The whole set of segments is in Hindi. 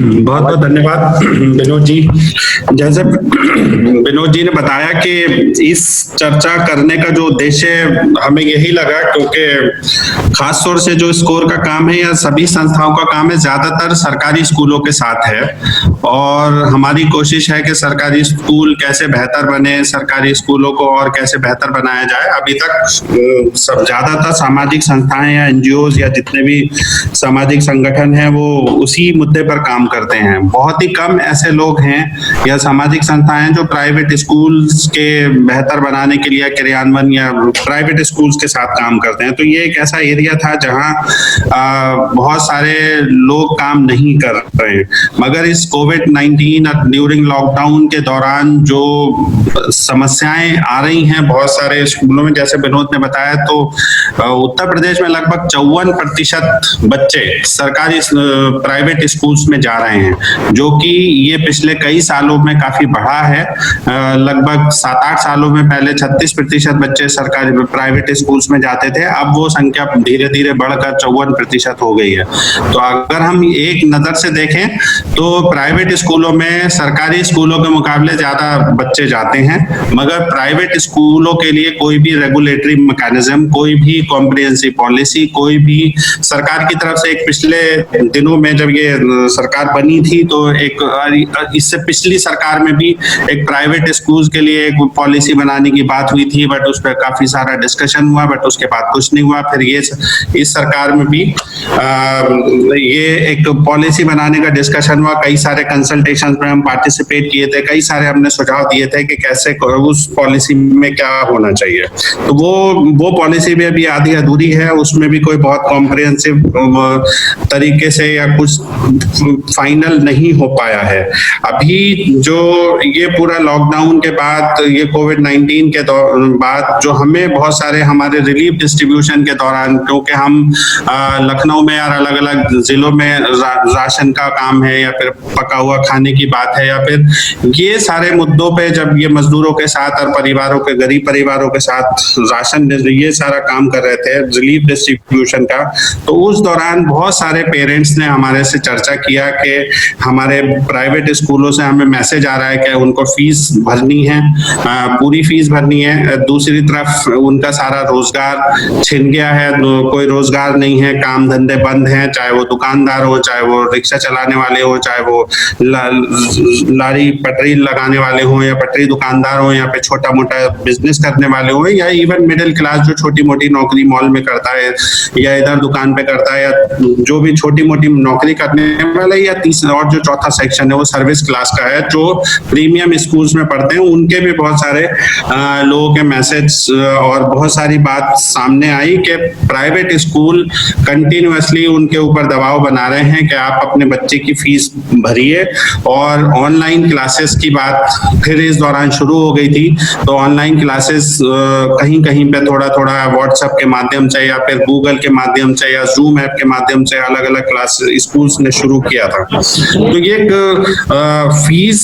बहुत बहुत धन्यवाद विनोद जी। जैसे विनोद जी ने बताया कि इस चर्चा करने का जो उद्देश्य है, हमें यही लगा क्योंकि खास तौर से जो स्कोर का काम है या सभी संस्थाओं का काम है, ज्यादातर सरकारी स्कूलों के साथ है और हमारी कोशिश है कि सरकारी स्कूल कैसे बेहतर बने, सरकारी स्कूलों को और कैसे बेहतर बनाया जाए। अभी तक सब ज्यादातर सामाजिक संस्थाएं या एनजीओ या जितने भी सामाजिक संगठन हैं वो उसी मुद्दे पर काम करते हैं। बहुत ही कम ऐसे लोग हैं या सामाजिक संस्थाएं जो प्राइवेट स्कूल्स के बेहतर बनाने के लिए क्रियान्वयन या प्राइवेट स्कूल्स के साथ काम करते हैं। तो ये एक ऐसा एरिया था जहां बहुत सारे लोग काम नहीं कर रहे हैं, मगर इस कोविड-19 और ड्यूरिंग लॉकडाउन के दौरान जो समस्याएं आ रही हैं बहुत सारे स्कूलों में, जैसे विनोद ने बताया, तो उत्तर प्रदेश में लगभग 54% बच्चे सरकारी प्राइवेट स्कूल्स में जा रहे हैं, जो कि ये पिछले कई सालों में काफी बढ़ा है। लगभग 7-8 सालों में पहले 36% बच्चे सरकारी प्राइवेट स्कूल्स में जाते थे, अब वो संख्या धीरे धीरे बढ़कर 54% हो गई है। तो अगर हम एक नजर से देखें तो प्राइवेट स्कूलों में सरकारी स्कूलों के मुकाबले ज्यादा बच्चे जाते हैं, मगर प्राइवेट स्कूलों के लिए कोई भी रेगुलेटरी मैकेनिज्म, कोई भी कॉम्प्रिहेंसिव पॉलिसी, कोई भी सरकार की तरफ से एक पिछले दिनों में जब ये सरकार बनी थी तो एक इससे पिछली सरकार में भी एक प्राइवेट स्कूल के लिए एक पॉलिसी बनाने की बात हुई थी, बट उस पर काफी सारा डिस्कशन हुआ, बट उसके बाद कुछ नहीं हुआ। फिर ये इस सरकार में भी ये एक पॉलिसी बनाने का डिस्कशन हुआ, कई सारे कंसल्टेशन में हम पार्टिसिपेट किए थे, कई सारे हमने सुझाव दिए थे कि कैसे उस पॉलिसी में क्या होना चाहिए। तो वो पॉलिसी भी अभी आधी अधूरी है, उसमें भी कोई बहुत कॉम्प्रिहेंसिव तरीके से या कुछ फाइनल नहीं हो पाया है। अभी जो ये पूरा लॉकडाउन के बाद, ये कोविड-19 के बाद जो हमें बहुत सारे हमारे रिलीफ डिस्ट्रीब्यूशन के दौरान, क्योंकि हम लखनऊ में और अलग अलग जिलों में राशन का काम है या फिर पका हुआ खाने की बात है या फिर ये सारे मुद्दों पे जब ये मजदूरों के साथ और परिवारों के, गरीब परिवारों के साथ राशन ये सारा काम कर रहे थे रिलीफ डिस्ट्रीब्यूशन का, तो उस दौरान बहुत सारे पेरेंट्स ने हमारे से चर्चा किया कि हमारे प्राइवेट स्कूलों से हमें मैसेज आ रहा है कि उनको फीस भरनी है, पूरी फीस भरनी है। दूसरी तरफ उनका सारा रोजगार छिन गया है, कोई रोजगार नहीं है, काम धंधे बंद हैं, चाहे वो दुकानदार हो, चाहे वो रिक्शा चलाने वाले हो, चाहे वो लारी पटरी लगाने वाले हो या पटरी दुकानदार हो या फिर छोटा मोटा बिजनेस करने वाले हो, या इवन मिडिल क्लास जो छोटी मोटी नौकरी मॉल में करता है या इधर दुकान पे करता है, या जो भी छोटी मोटी नौकरी करने वाला, या तीसरा और जो चौथा सेक्शन है वो सर्विस क्लास का है, जो प्रीमियम स्कूल्स में पढ़ते हैं, उनके भी बहुत सारे लोगों के मैसेज और बहुत सारी बात सामने आई कि प्राइवेट स्कूल कंटिन्यूअसली उनके ऊपर दबाव बना रहे हैं कि आप अपने बच्चे की फीस भरिए। और ऑनलाइन क्लासेस की बात फिर इस दौरान शुरू हो गई थी, तो ऑनलाइन क्लासेस कहीं कहीं पे थोड़ा थोड़ा व्हाट्सएप के माध्यम से या फिर गूगल के माध्यम से या जूम ऐप के माध्यम से अलग अलग क्लास स्कूल्स ने शुरू किया था। तो ये फीस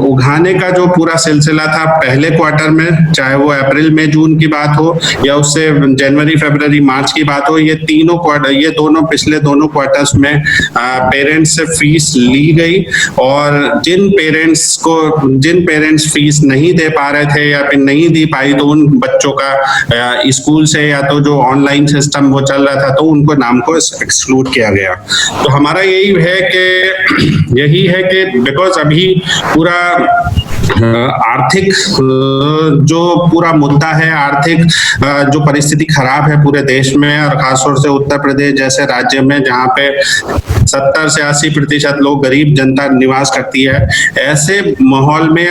उठाने का जो पूरा सिलसिला था पहले क्वार्टर में, चाहे वो अप्रैल मई जून की बात हो या उससे जनवरी फरवरी मार्च की बात हो, ये तीनों क्वार्टर, ये दोनों पिछले दोनों क्वार्टर्स में पेरेंट्स से फीस ली गई। और जिन पेरेंट्स फीस नहीं दे पा रहे थे या फिर नहीं दी पाई, तो उन बच्चों का स्कूल से या तो जो ऑनलाइन सिस्टम वो चल रहा था तो उनको नाम को एक्सक्लूड किया गया। तो हमारा यही है कि बिकॉज अभी पूरा आर्थिक जो पूरा मुद्दा है, आर्थिक जो परिस्थिति खराब है पूरे देश में और खासतौर से उत्तर प्रदेश जैसे राज्य में जहाँ पे 70 से 80% लोग गरीब जनता निवास करती है, ऐसे माहौल में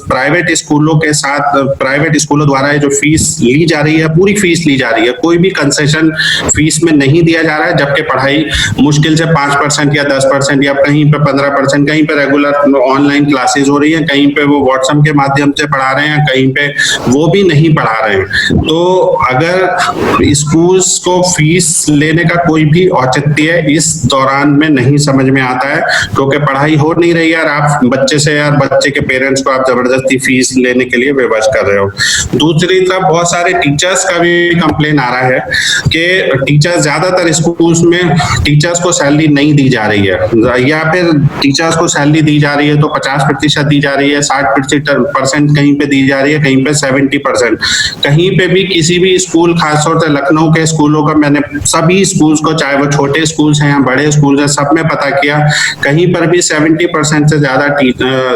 प्राइवेट स्कूलों के साथ प्राइवेट स्कूलों द्वारा जो फीस ली जा रही है, पूरी फीस ली जा रही है, कोई भी कंसेशन फीस में नहीं दिया जा रहा है, जबकि पढ़ाई मुश्किल से 5% या 10% या कहीं पे 15%, कहीं पे रेगुलर ऑनलाइन क्लासेस हो रही है, कहीं पे वो व्हाट्सएप के माध्यम से पढ़ा रहे हैं, कहीं पे वो भी नहीं पढ़ा रहे हैं। तो अगर स्कूल्स को फीस लेने का कोई भी औचित्य इस दौरान में नहीं समझ में आता है, क्योंकि पढ़ाई हो नहीं रही है और आप बच्चे से या बच्चे के पेरेंट्स को आप जबरदस्ती फीस लेने के लिए विवश कर रहे हो। दूसरी तरफ बहुत सारे टीचर्स का भी कंप्लेन आ रहा है कि टीचर्स, ज्यादातर स्कूल्स में टीचर्स को सैलरी नहीं दी जा रही है, या फिर टीचर्स को सैलरी दी जा रही है तो 50% दी जा रही है, 60% कहीं पे दी जा रही है, कहीं पे 70%। कहीं पे भी किसी भी स्कूल, खासतौर से लखनऊ के स्कूलों का, मैंने सभी स्कूल्स को, चाहे वो छोटे स्कूल्स हैं या बड़े स्कूल्स हैं, सब में पता किया, कहीं पर भी 70% से ज्यादा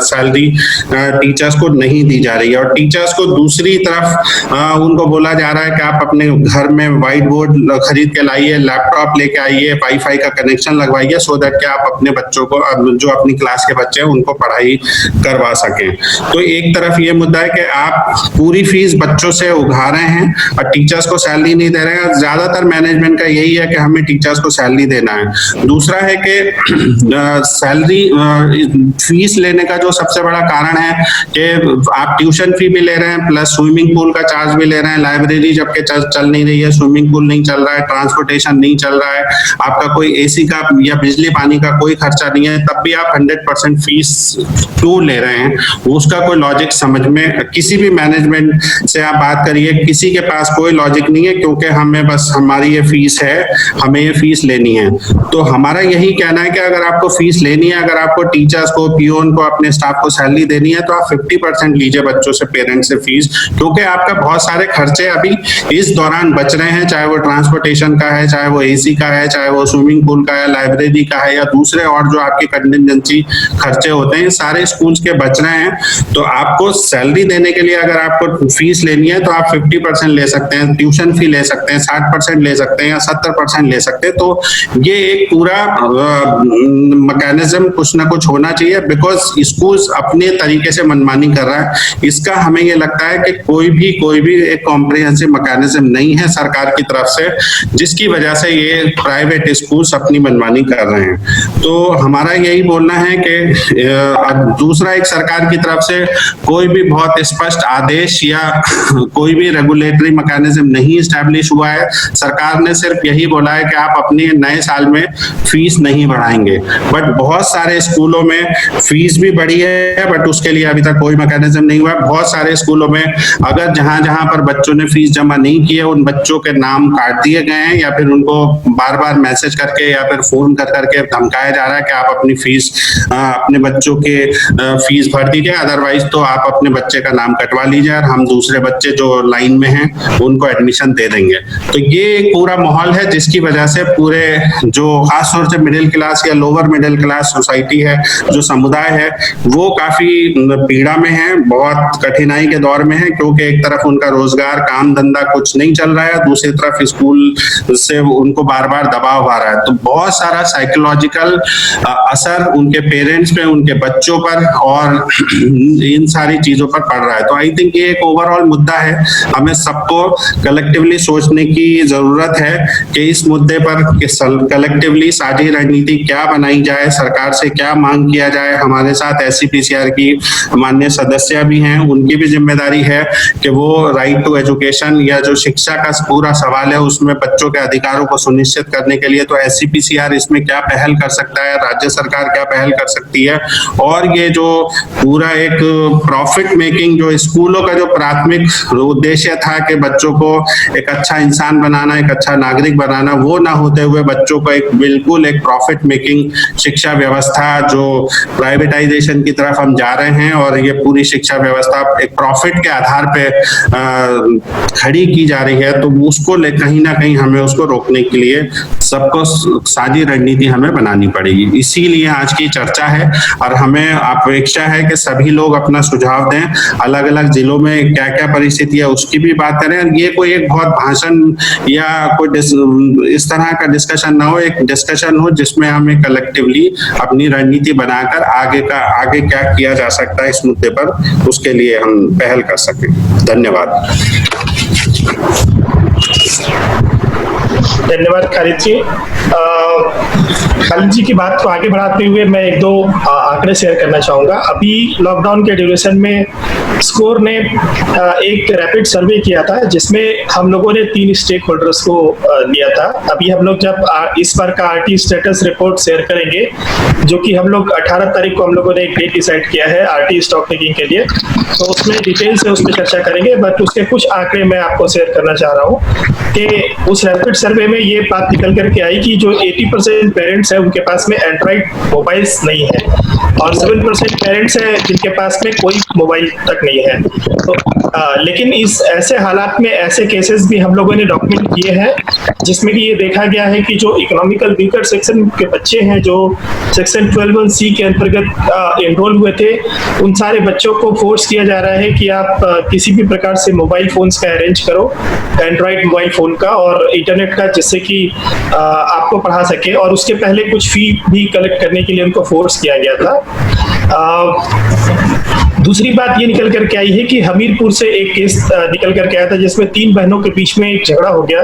सैलरी टीचर्स को नहीं दी जा रही है। और टीचर्स को दूसरी तरफ उनको बोला जा रहा है कि आप अपने घर में व्हाइट बोर्ड खरीद के लाइए, लैपटॉप लेके आइए, वाईफाई का कनेक्शन लगवाइए, सो दैट कि आप अपने बच्चों को, जो अपनी क्लास के बच्चे हैं, उनको पढ़ाई करवा सकें। तो एक तरफ ये मुद्दा है कि आप पूरी फीस बच्चों से उठा रहे हैं और टीचर्स को सैलरी नहीं दे रहे हैं। ज्यादातर मैनेजमेंट का यही है कि हमें टीचर्स को सैलरी देना है। दूसरा है कि सैलरी, फीस लेने का जो सबसे बड़ा कारण है कि आप ट्यूशन फी भी ले रहे हैं, प्लस स्विमिंग पूल का चार्ज भी ले रहे हैं। लाइब्रेरी जबकि चल नहीं रही है, स्विमिंग पूल नहीं चल रहा है, ट्रांसपोर्टेशन नहीं चल रहा है, आपका कोई एसी का या बिजली पानी का कोई खर्चा नहीं है, तब भी आप 100% फीस क्यों ले रहे हैं? उसका कोई लॉजिक समझ में, किसी भी मैनेजमेंट से आप बात करिए, किसी के पास कोई लॉजिक नहीं है, क्योंकि हमें बस हमारी ये फीस है, हमें ये फीस लेनी है। तो हमारा यही कहना है कि अगर आपको फीस लेनी है, अगर आपको टीचर्स को, पियोन को, अपने स्टाफ को सैलरी देनी है, तो आप 50% लीजिए बच्चों से, पेरेंट्स से फीस, क्योंकि आपका बहुत सारे खर्चे अभी इस दौरान बच रहे हैं, चाहे वो ट्रांसपोर्टेशन का है, चाहे वो एसी का है, चाहे वो स्विमिंग पूल का है, लाइब्रेरी का है, या दूसरे और जो आपके कंटिजेंसी खर्चे होते हैं, सारे स्कूल्स के बच रहे हैं। तो आपको सैलरी देने के लिए अगर आपको फीस लेनी है तो आप 50% ले सकते हैं, ट्यूशन फी ले सकते हैं, 60% ले सकते हैं, या 70% ले सकते हैं। तो ये एक पूरा मैकेनिज्म कुछ ना कुछ होना चाहिए, बिकॉज स्कूल्स अपने तरीके से मनमानी कर रहा है। इसका हमें ये लगता है कि कोई भी एक कॉम्प्रिहेंसिव मैकेनिज्म नहीं है सरकार की तरफ से, जिसकी वजह से ये प्राइवेट स्कूल्स अपनी मनमानी कर रहे हैं। तो हमारा यही बोलना है कि दूसरा, एक सरकार की तरफ से कोई भी बहुत स्पष्ट आदेश या कोई भी रेगुलेटरी मैकेनिज्म नहीं स्टैब्लिश हुआ है। सरकार ने सिर्फ यही बोला है कि आप अपने नए साल में फीस नहीं बढ़ाएंगे, बट बहुत सारे स्कूलों में फीस भी बढ़ी है, बट उसके लिए अभी तक कोई मैकेनिज्म नहीं हुआ है। बहुत सारे स्कूलों में अगर जहां पर बच्चों ने फीस जमा नहीं की है, उन बच्चों के नाम काट दिए गए हैं, या फिर उनको बार बार मैसेज करके या फिर फोन करके धमकाया जा रहा है कि आप अपनी फीस, अपने बच्चों के फीस भर दीजिए, अदरवाइज तो आप अपने बच्चे का नाम कटवा लीजिए और हम दूसरे बच्चे जो लाइन में हैं उनको एडमिशन दे देंगे। तो ये एक पूरा माहौल है जिसकी वजह से पूरे जो खासतौर से मिडिल क्लास या लोअर मिडिल क्लास सोसाइटी है, जो समुदाय है, वो काफी पीड़ा में है, बहुत कठिनाई के दौर में है, क्योंकि एक तरफ उनका रोजगार, काम धंधा कुछ नहीं चल रहा है, दूसरी तरफ स्कूल से उनको बार बार दबाव आ रहा है। तो बहुत सारा साइकोलॉजिकल असर उनके पेरेंट्स पे, उनके बच्चों पर और इन सारी चीजों पर पड़ रहा है। तो आई थिंक ये एक ओवरऑल मुद्दा है, हमें सबको कलेक्टिवली सोचने की जरूरत है कि इस मुद्दे पर कलेक्टिवली साझी रणनीति क्या बनाई जाए, सरकार से क्या मांग किया जाए। हमारे साथ SCPCR की माननीय सदस्य भी हैं, उनकी भी जिम्मेदारी है कि वो राइट टू एजुकेशन या जो शिक्षा का पूरा सवाल है उसमें बच्चों के अधिकारों को सुनिश्चित करने के लिए तो SCPCR इसमें क्या पहल कर सकता है, राज्य सरकार क्या पहल कर सकती है। और ये जो पूरा एक प्रॉफिट मेकिंग, जो स्कूलों का जो प्राथमिक उद्देश्य था कि बच्चों को एक अच्छा इंसान बनाना, एक अच्छा नागरिक बनाना, वो ना होते हुए बच्चों को एक बिल्कुल एक प्रॉफिट मेकिंग शिक्षा व्यवस्था, जो प्राइवेटाइजेशन की तरफ हम जा रहे हैं और ये पूरी शिक्षा व्यवस्था एक प्रॉफिट के आधार पे खड़ी की जा रही है, तो उसको कहीं ना कहीं हमें उसको रोकने के लिए सबको साझी रणनीति हमें बनानी पड़ेगी। इसीलिए आज की चर्चा है और हमें अपेक्षा है कि सभी लोग अपना सुझाव दें, अलग अलग जिलों में क्या क्या परिस्थिति है उसकी भी बात करें। ये कोई एक बहुत भाषण या कोई इस तरह का डिस्कशन ना हो, एक डिस्कशन हो जिसमें हमें कलेक्टिवली अपनी रणनीति बनाकर आगे क्या किया जा सकता है इस मुद्दे पर, उसके लिए हम पहल कर सकें। धन्यवाद। धन्यवाद खालिद जी। खालिद जी की बात को आगे बढ़ाते हुए मैं एक दो आंकड़े शेयर करना चाहूँगा। अभी लॉकडाउन के ड्यूरेशन में स्कोर ने एक रैपिड सर्वे किया था जिसमें हम लोगों ने 3 स्टेक होल्डर्स को लिया था। अभी हम लोग जब इस बार का आरटी स्टेटस रिपोर्ट शेयर करेंगे, जो कि हम लोग 18 तारीख को हम लोगों ने एक डेट डिसाइड किया है आरटी स्टॉक टेकिंग के लिए, तो उसमें डिटेल से उस पर चर्चा करेंगे। बट उसके कुछ आंकड़े मैं आपको शेयर करना चाह रहा हूँ कि उस रैपिड सर्वे में ये बात निकल करके आई कि जो 80% पेरेंट्स हैं उनके पास में एंड्रॉइड मोबाइल्स नहीं है और 7% पेरेंट्स हैं जिनके पास में कोई मोबाइल तक नहीं है। तो लेकिन इस ऐसे हालात में ऐसे केसेस भी हम लोगों ने डॉक्यूमेंट किए हैं जिसमें कि ये देखा गया है कि जो इकोनॉमिकल वीकर सेक्शन के बच्चे हैं जो सेक्शन 12(1)(c) के अंतर्गत एनरोल हुए थे, उन सारे बच्चों को फोर्स किया जा रहा है कि आप किसी भी प्रकार से मोबाइल फोन्स का अरेंज करो, एंड्रॉइड मोबाइल फोन का और इंटरनेट का, जिससे कि आपको पढ़ा सके। और उसके पहले कुछ फी भी कलेक्ट करने के लिए उनको फोर्स किया गया था। दूसरी बात ये निकल करके आई है कि हमीरपुर से एक केस निकल करके आया था जिसमें 3 बहनों के बीच में एक झगड़ा हो गया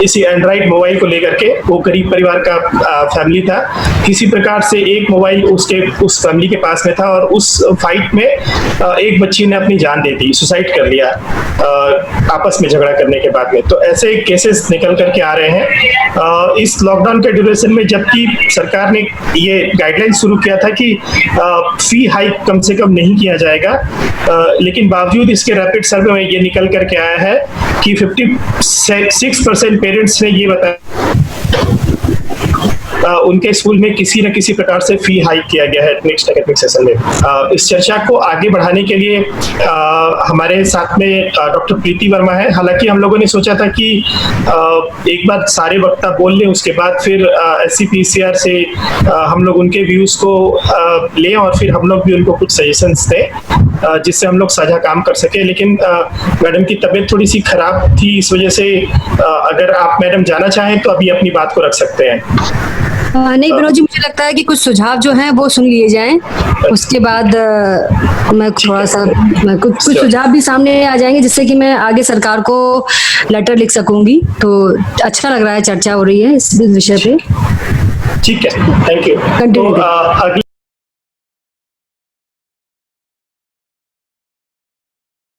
इसी एंड्रॉइड मोबाइल को लेकर के। वो गरीब परिवार का फैमिली था, किसी प्रकार से एक मोबाइल उस फैमिली के पास में था और उस फाइट में एक बच्ची ने अपनी जान दे दी, सुसाइड कर लिया आपस में झगड़ा करने के बाद में। तो ऐसे केसेस निकल करके आ रहे हैं इस लॉकडाउन के ड्यूरेशन में, जबकि सरकार ने ये गाइडलाइन शुरू किया था कि फी हाइक कम से कम नहीं किया जाएगा, लेकिन बावजूद इसके रैपिड सर्वे में ये निकल करके आया है कि 56% पेरेंट्स ने ये बताया उनके स्कूल में किसी न किसी प्रकार से फी हाइक किया गया है नेक्स्ट एकेडमिक सेशन में। इस चर्चा को आगे बढ़ाने के लिए हमारे साथ में डॉक्टर प्रीति वर्मा है। हालांकि हम लोगों ने सोचा था कि एक बार सारे वक्ता बोल लें, उसके बाद फिर SCPCR से हम लोग उनके व्यूज को लें और फिर हम लोग भी उनको कुछ सजेशंस दें जिससे हम लोग साझा काम कर सके। लेकिन मैडम की तबीयत थोड़ी सी खराब थी, इस वजह से अगर आप मैडम जाना चाहें तो अभी अपनी बात को रख सकते हैं। नहीं विनोद जी, मुझे लगता है कि कुछ सुझाव जो हैं वो सुन लिए जाएं, उसके बाद मैं थोड़ा सा कुछ सुझाव भी सामने आ जाएंगे जिससे कि मैं आगे सरकार को लेटर लिख सकूंगी। तो अच्छा लग रहा है, चर्चा हो रही है इस विषय पे। ठीक है, थैंक यू। कंटिन्यू।